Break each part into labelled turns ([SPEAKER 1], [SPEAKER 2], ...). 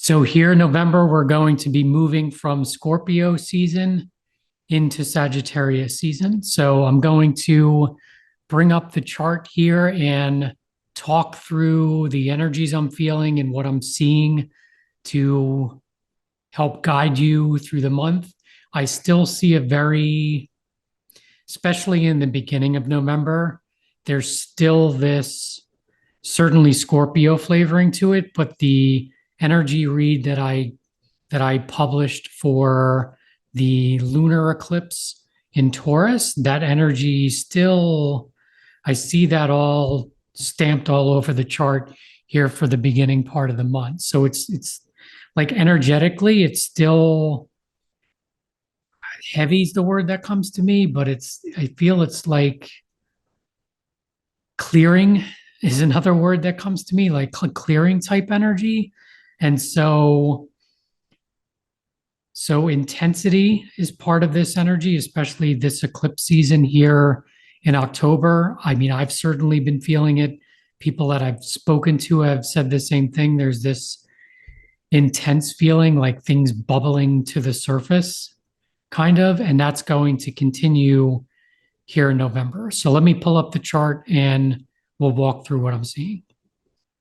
[SPEAKER 1] So here in November, we're going to be moving from Scorpio season into Sagittarius season. So I'm going to bring up the chart here and talk through the energies I'm feeling and what I'm seeing to help guide you through the month. I still see a very, especially in the beginning of November, there's still this certainly Scorpio flavoring to it, but the energy read that I published for the lunar eclipse in Taurus, that energy still, I see that all stamped all over the chart here for the beginning part of the month. So it's like energetically, it's still heavy is the word that comes to me, but I feel it's like clearing is another word that comes to me, like clearing type energy. And so intensity is part of this energy, especially this eclipse season here in October. I mean, I've certainly been feeling it. People that I've spoken to have said the same thing. There's this intense feeling like things bubbling to the surface, kind of, and that's going to continue here in November. So let me pull up the chart and we'll walk through what I'm seeing.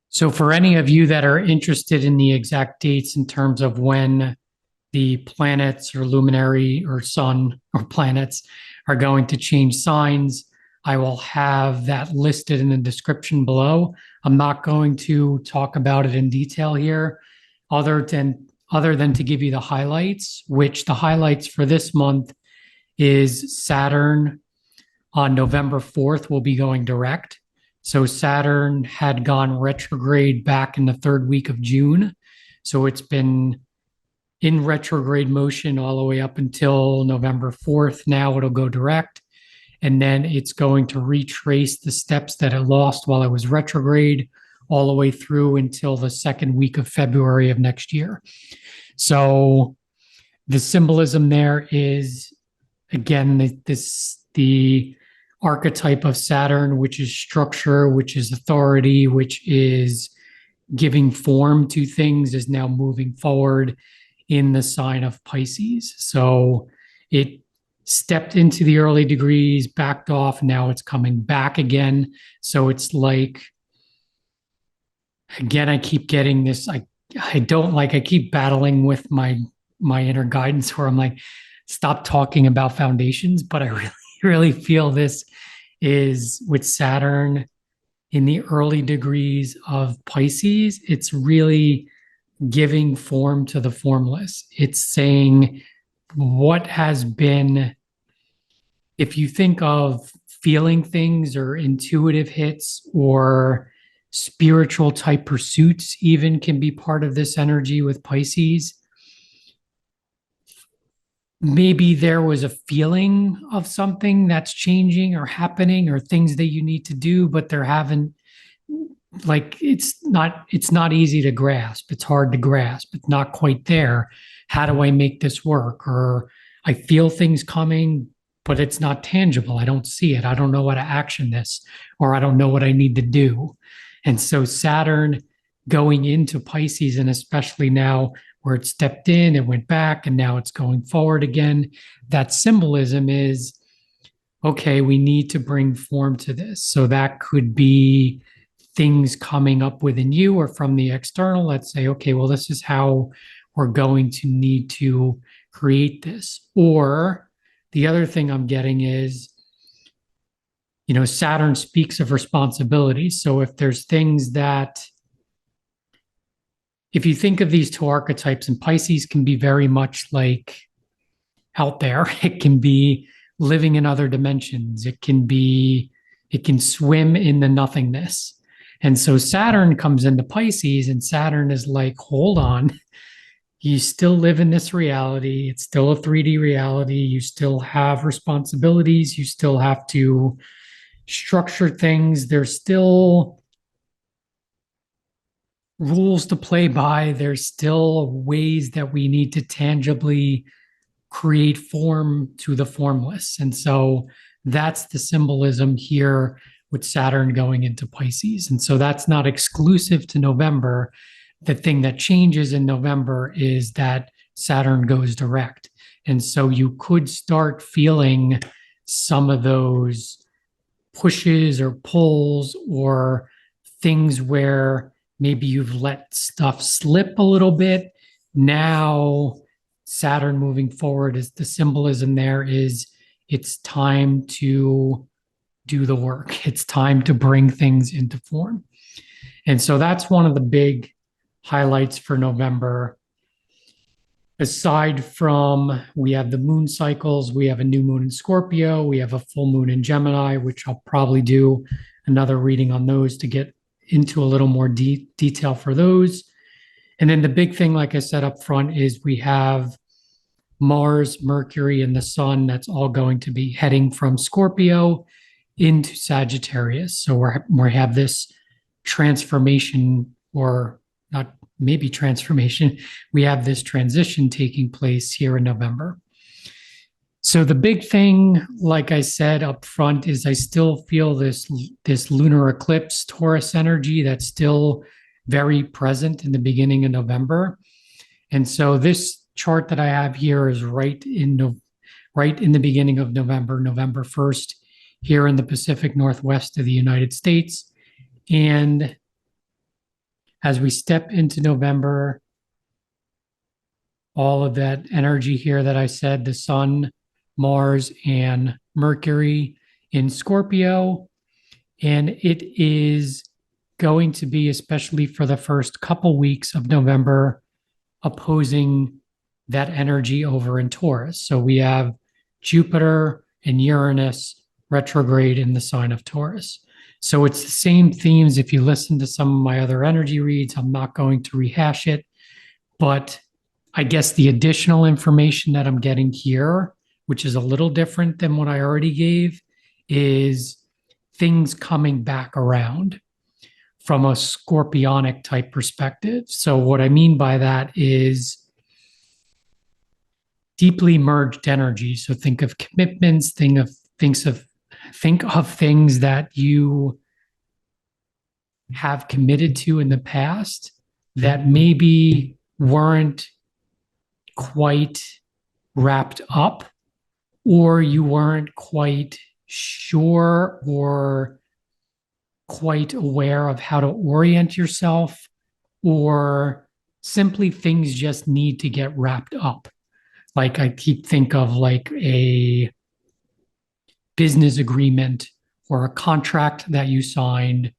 [SPEAKER 1] So for any of you that are interested in the exact dates in terms of when the planets or luminary or sun or planets are going to change signs, I will have that listed in the description below. I'm not going to talk about it in detail here, other than to give you the highlights, which the highlights for this month is Saturn on November 4th will be going direct. So Saturn had gone retrograde back in the third week of June. So it's been in retrograde motion all the way up until November 4th. Now it'll go direct. And then it's going to retrace the steps that it lost while it was retrograde all the way through until the second week of February of next year. So the symbolism there is, again, the archetype of Saturn, which is structure, which is authority, which is giving form to things, is now moving forward in the sign of Pisces. So it stepped into the early degrees, backed off, now it's coming back again. So it's like, again, I keep getting this, I keep battling with my inner guidance where I'm like, stop talking about foundations, but I really feel this is with Saturn in the early degrees of Pisces. It's really giving form to the formless. It's saying what has been, if you think of feeling things or intuitive hits or spiritual type pursuits, even can be part of this energy with Pisces. Maybe there was a feeling of something that's changing or happening or things that you need to do, but there haven't, like, it's not easy to grasp. It's hard to grasp. It's not quite there. How do I make this work? Or I feel things coming, but it's not tangible. I don't see it. I don't know how to action this, or I don't know what I need to do. And so Saturn going into Pisces, and especially now where it stepped in, it went back, and now it's going forward again. That symbolism is, okay, we need to bring form to this. So that could be things coming up within you or from the external. Let's say, okay, well, this is how we're going to need to create this. Or the other thing I'm getting is, Saturn speaks of responsibility. So if there's things that, if you think of these two archetypes, and Pisces can be very much like out there, it can be living in other dimensions. It can swim in the nothingness. And so Saturn comes into Pisces, and Saturn is like, hold on, you still live in this reality. It's still a 3D reality. You still have responsibilities. You still have to structure things. There's still rules to play by. There's still ways that we need to tangibly create form to the formless. And so that's the symbolism here with Saturn going into Pisces. And so that's not exclusive to November. the thing that changes in November is that Saturn goes direct. And so you could start feeling some of those pushes or pulls or things where maybe you've let stuff slip a little bit. Now, Saturn moving forward, is the symbolism there is it's time to do the work. It's time to bring things into form. And so that's one of the big highlights for November. Aside from, we have the moon cycles, we have a new moon in Scorpio, we have a full moon in Gemini, which I'll probably do another reading on those to get into a little more detail for those. And then the big thing, like I said up front, is we have Mars, Mercury, and the Sun. That's all going to be heading from Scorpio into Sagittarius. So we have this transformation, or not maybe transformation. We have this transition taking place here in November. So the big thing, like I said up front, is I still feel this lunar eclipse Taurus energy that's still very present in the beginning of November. And so this chart that I have here is right in the beginning of November, November 1st, here in the Pacific Northwest of the United States. And as we step into November, all of that energy here that I said, the Sun, Mars, and Mercury in Scorpio. And it is going to be, especially for the first couple weeks of November, opposing that energy over in Taurus. So we have Jupiter and Uranus retrograde in the sign of Taurus. So it's the same themes. If you listen to some of my other energy reads, I'm not going to rehash it, but I guess the additional information that I'm getting here, which is a little different than what I already gave, is things coming back around from a scorpionic type perspective. So what I mean by that is deeply merged energy. So think of commitments, think of things that you have committed to in the past that maybe weren't quite wrapped up, or you weren't quite sure or quite aware of how to orient yourself, or simply things just need to get wrapped up. Like I think of like a business agreement or a contract that you signed,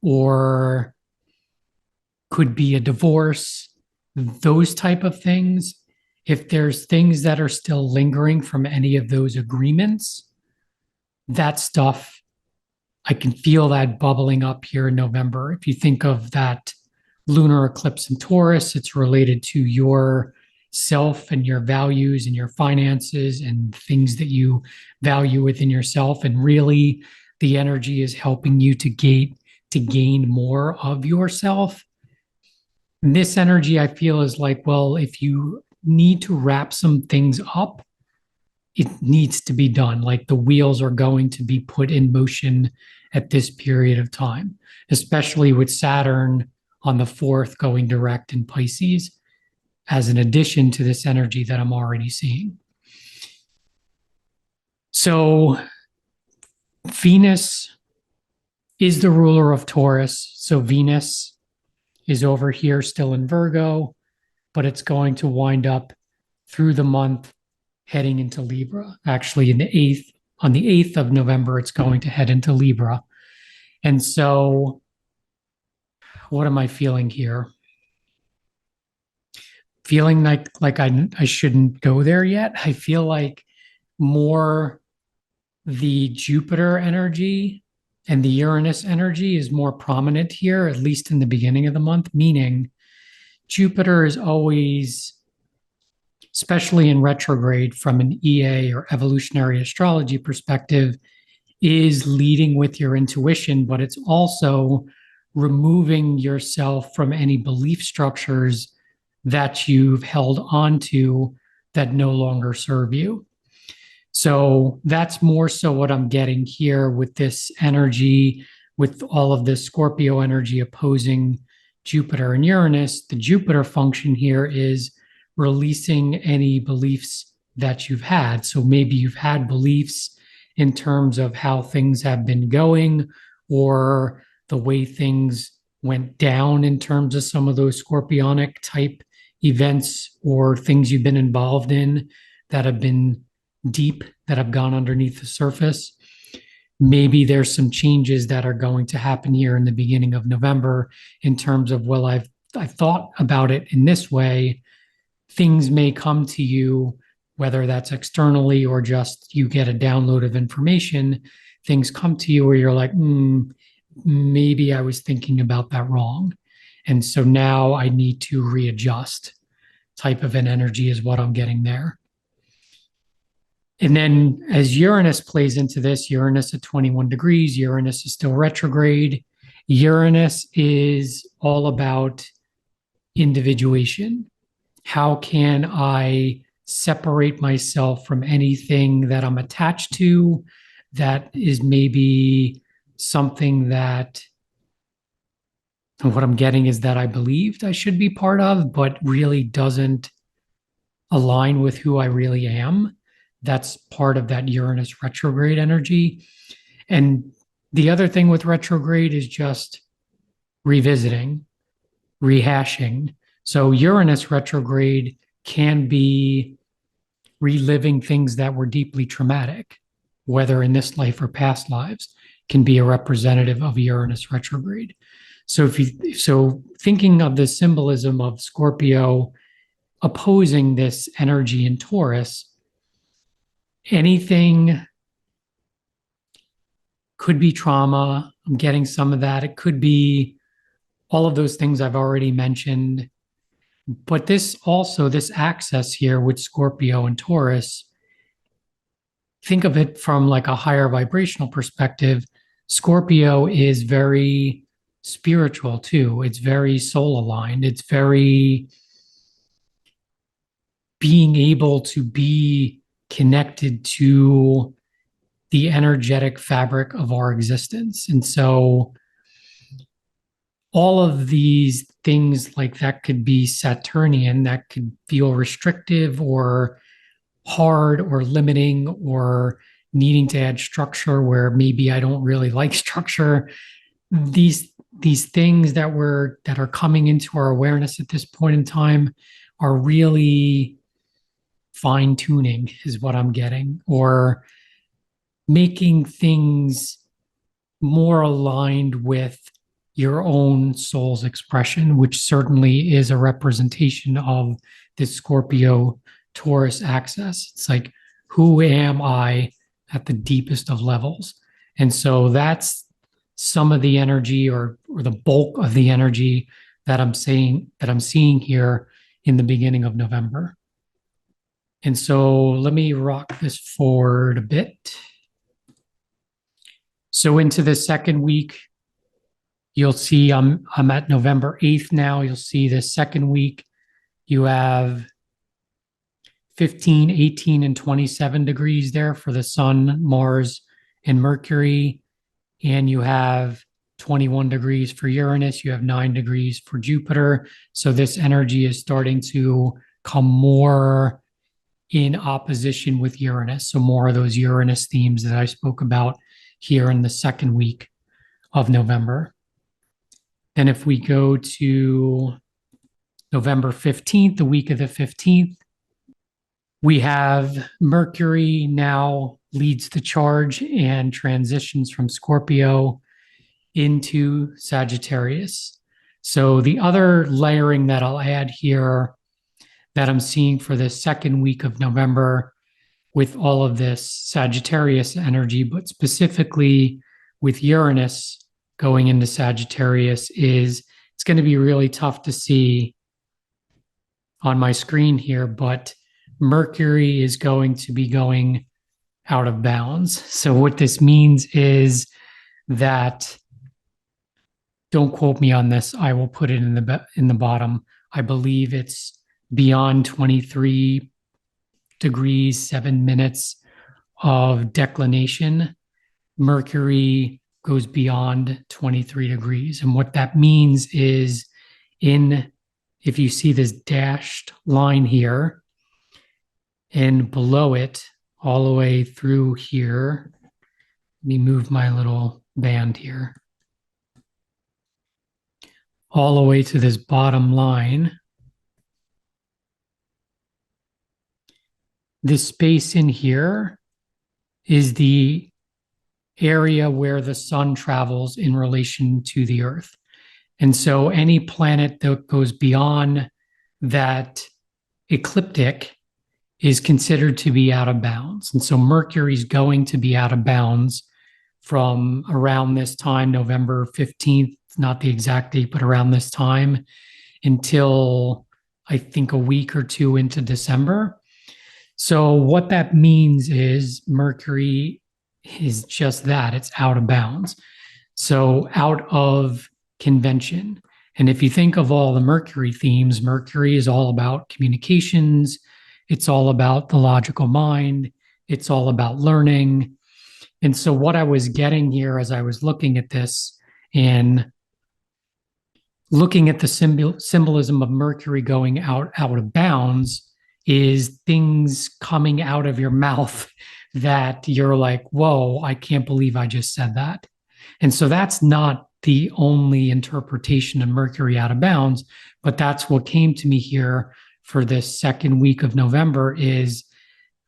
[SPEAKER 1] or could be a divorce, those type of things. If there's things that are still lingering from any of those agreements, that stuff, I can feel that bubbling up here in November. If you think of that lunar eclipse in Taurus, it's related to your self and your values and your finances and things that you value within yourself. And really, the energy is helping you to gain more of yourself. And this energy, I feel, is like, well, if you need to wrap some things up, it needs to be done. Like the wheels are going to be put in motion at this period of time, especially with Saturn on the 4th going direct in Pisces, as an addition to this energy that I'm already seeing. So Venus is the ruler of Taurus. So Venus is over here still in Virgo, but it's going to wind up through the month heading into Libra. Actually, on the 8th of November, it's going to head into Libra. And so what am I feeling here? Feeling like I shouldn't go there yet. I feel like more the Jupiter energy and the Uranus energy is more prominent here, at least in the beginning of the month, meaning Jupiter is always, especially in retrograde from an EA or evolutionary astrology perspective, is leading with your intuition, but it's also removing yourself from any belief structures that you've held on to that no longer serve you. So that's more so what I'm getting here with this energy, with all of this Scorpio energy opposing Jupiter and Uranus, the Jupiter function here is releasing any beliefs that you've had. So maybe you've had beliefs in terms of how things have been going or the way things went down in terms of some of those scorpionic type events or things you've been involved in that have been deep, that have gone underneath the surface. Maybe there's some changes that are going to happen here in the beginning of November in terms of, well, I've thought about it in this way. Things may come to you, whether that's externally or just you get a download of information. Things come to you where you're like, maybe I was thinking about that wrong. And so now I need to readjust. Type of an energy is what I'm getting there. And then as Uranus plays into this, Uranus at 21 degrees, Uranus is still retrograde. Uranus is all about individuation. How can I separate myself from anything that I'm attached to that is maybe something that what I'm getting is that I believed I should be part of, but really doesn't align with who I really am. That's part of that Uranus retrograde energy. And the other thing with retrograde is just revisiting, rehashing. So Uranus retrograde can be reliving things that were deeply traumatic, whether in this life or past lives, can be a representative of Uranus retrograde. So thinking of the symbolism of Scorpio opposing this energy in Taurus, anything could be trauma. I'm getting some of that. It could be all of those things I've already mentioned. But this access here with Scorpio and Taurus, think of it from like a higher vibrational perspective. Scorpio is very spiritual too. It's very soul aligned. It's very being able to be connected to the energetic fabric of our existence. And so all of these things like that could be Saturnian, that could feel restrictive or hard or limiting or needing to add structure where maybe I don't really like structure. These things that are coming into our awareness at this point in time are really fine tuning is what I'm getting, or making things more aligned with your own soul's expression, which certainly is a representation of this Scorpio Taurus axis. It's like, who am I at the deepest of levels? And so that's some of the energy or the bulk of the energy that I'm seeing here in the beginning of November. And so let me rock this forward a bit. So into the second week, you'll see I'm at November 8th now. You'll see the second week, you have 15, 18, and 27 degrees there for the Sun, Mars, and Mercury. And you have 21 degrees for Uranus. You have 9 degrees for Jupiter. So this energy is starting to come more in opposition with Uranus. So more of those Uranus themes that I spoke about here in the second week of November. Then if we go to November 15th, the week of the 15th, we have Mercury now leads the charge and transitions from Scorpio into Sagittarius. So the other layering that I'll add here that I'm seeing for the second week of November with all of this Sagittarius energy, but specifically with Uranus going into Sagittarius, is it's going to be really tough to see on my screen here, but Mercury is going to be going out of bounds. So what this means is that, don't quote me on this, I will put it in the bottom. I believe it's beyond 23 degrees, 7 minutes of declination. Mercury goes beyond 23 degrees. And what that means is in, if you see this dashed line here, and below it, all the way through here. Let me move my little band here. All the way to this bottom line. This space in here is the area where the sun travels in relation to the earth. And so any planet that goes beyond that ecliptic is considered to be out of bounds. And so Mercury is going to be out of bounds from around this time, November 15th, not the exact date, but around this time until I think a week or two into December. So what that means is Mercury is just that, it's out of bounds. So out of convention. And if you think of all the Mercury themes, Mercury is all about communications. It's all about the logical mind. It's all about learning. And so what I was getting here as I was looking at this and looking at the symbolism of Mercury going out of bounds is things coming out of your mouth that you're like, whoa, I can't believe I just said that. And so that's not the only interpretation of Mercury out of bounds, but that's what came to me here for this second week of November is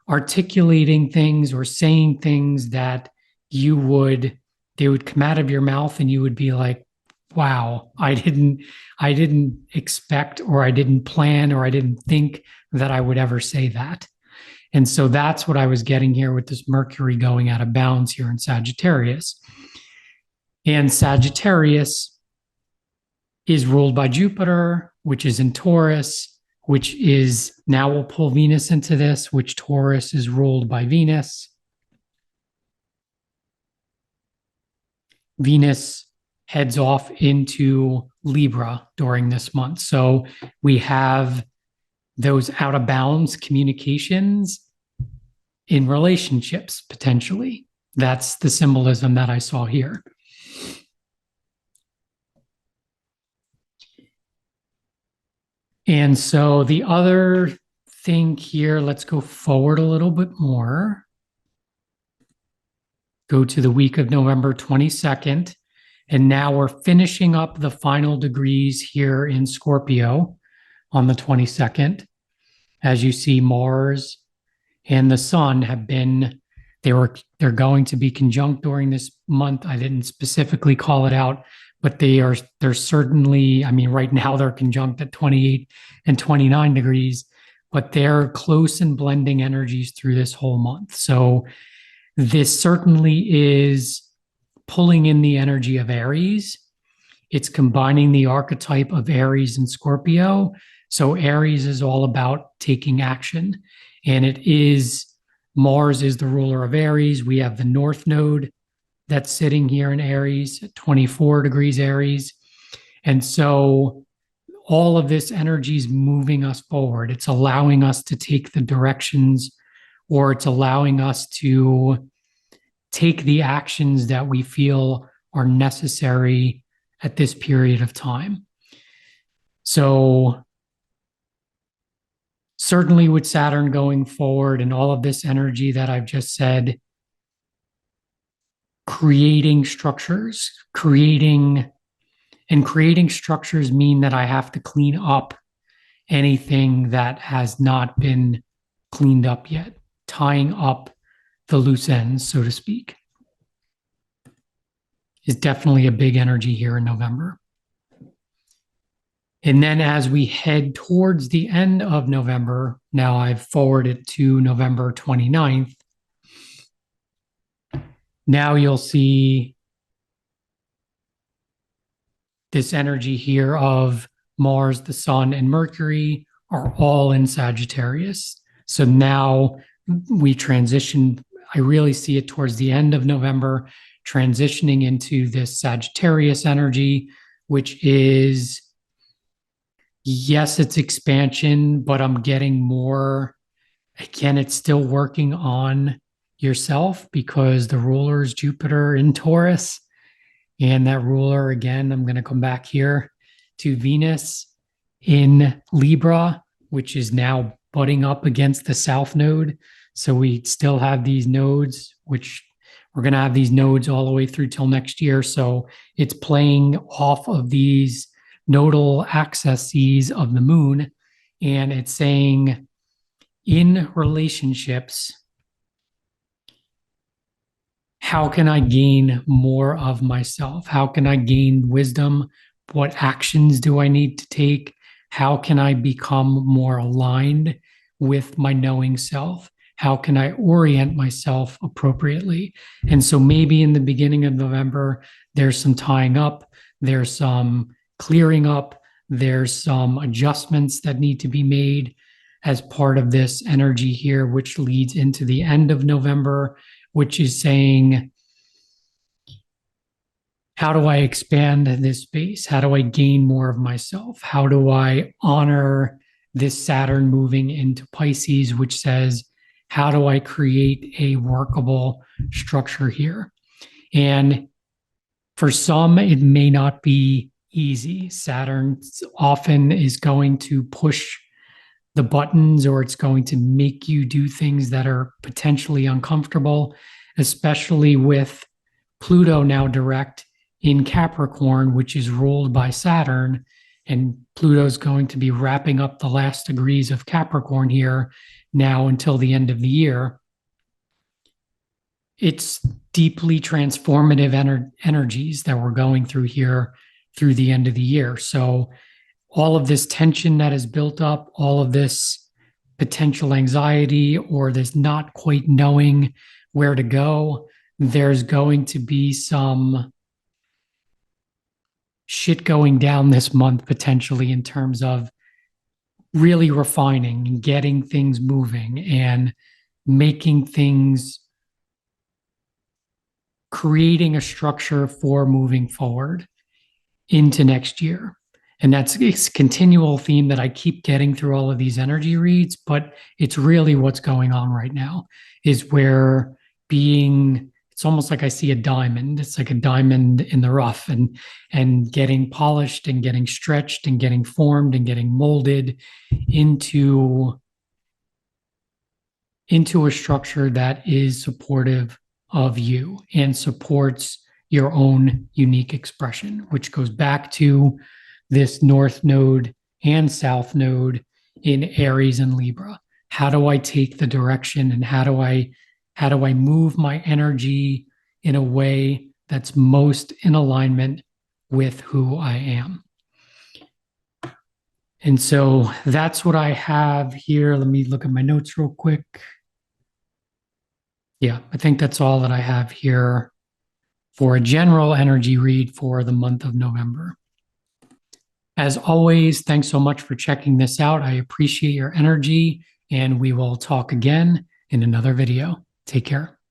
[SPEAKER 1] articulating things or saying things that they would come out of your mouth and you would be like, wow, I didn't expect, or I didn't plan, or I didn't think that I would ever say that. And so that's what I was getting here with this Mercury going out of bounds here in Sagittarius. And Sagittarius is ruled by Jupiter, which is in Taurus, which is, now we'll pull Venus into this, which Taurus is ruled by Venus. Venus heads off into Libra during this month. So we have those out of bounds communications in relationships, potentially. That's the symbolism that I saw here. And so the other thing here, let's go forward a little bit more. Go to the week of November 22nd. And now we're finishing up the final degrees here in Scorpio on the 22nd. As you see, Mars and the Sun have been, they're going to be conjunct during this month. I didn't specifically call it out, but they're certainly, I mean, right now they're conjunct at 28 and 29 degrees, but they're close and blending energies through this whole month. So this certainly is pulling in the energy of Aries. It's combining the archetype of Aries and Scorpio. So Aries is all about taking action. And it is, Mars is the ruler of Aries. We have the North Node that's sitting here in Aries at 24 degrees Aries. And so all of this energy is moving us forward. It's allowing us to take the directions, or it's allowing us to take the actions that we feel are necessary at this period of time. So certainly with Saturn going forward and all of this energy that I've just said, creating structures mean that I have to clean up anything that has not been cleaned up yet, tying up the loose ends, so to speak, is definitely a big energy here in November. And then as we head towards the end of November, now I've forwarded to November 29th. Now you'll see this energy here of Mars, the Sun, and Mercury are all in Sagittarius. So now we transition, I really see it towards the end of November, transitioning into this Sagittarius energy, which is, yes, it's expansion, but I'm getting more, again, it's still working on yourself because the ruler is Jupiter in Taurus. And that ruler, again, I'm going to come back here, to Venus in Libra, which is now butting up against the South Node. So we still have these nodes, which we're going to have these nodes all the way through till next year. So it's playing off of these nodal axes of the moon. And it's saying in relationships, how can I gain more of myself? How can I gain wisdom? What actions do I need to take? How can I become more aligned with my knowing self? How can I orient myself appropriately? And so maybe in the beginning of November, there's some tying up, there's some clearing up, there's some adjustments that need to be made as part of this energy here, which leads into the end of November, which is saying, how do I expand this space? How do I gain more of myself? How do I honor this Saturn moving into Pisces, which says, how do I create a workable structure here? And for some, it may not be easy. Saturn often is going to push the buttons, or it's going to make you do things that are potentially uncomfortable, especially with Pluto now direct in Capricorn, which is ruled by Saturn. And Pluto's going to be wrapping up the last degrees of Capricorn here now until the end of the year. It's deeply transformative energies that we're going through here through the end of the year. So all of this tension that is built up, all of this potential anxiety, or this not quite knowing where to go, there's going to be some shit going down this month potentially in terms of really refining and getting things moving and making things, creating a structure for moving forward into next year. And that's a continual theme that I keep getting through all of these energy reads, but it's really what's going on right now is where it's almost like I see a diamond. It's like a diamond in the rough, and getting polished and getting stretched and getting formed and getting molded into a structure that is supportive of you and supports your own unique expression, which goes back to this North Node and South Node in Aries and Libra. How do I take the direction, and how do I move my energy in a way that's most in alignment with who I am? And so that's what I have here. Let me look at my notes real quick. Yeah, I think that's all that I have here for a general energy read for the month of November. As always, thanks so much for checking this out. I appreciate your energy, and we will talk again in another video. Take care.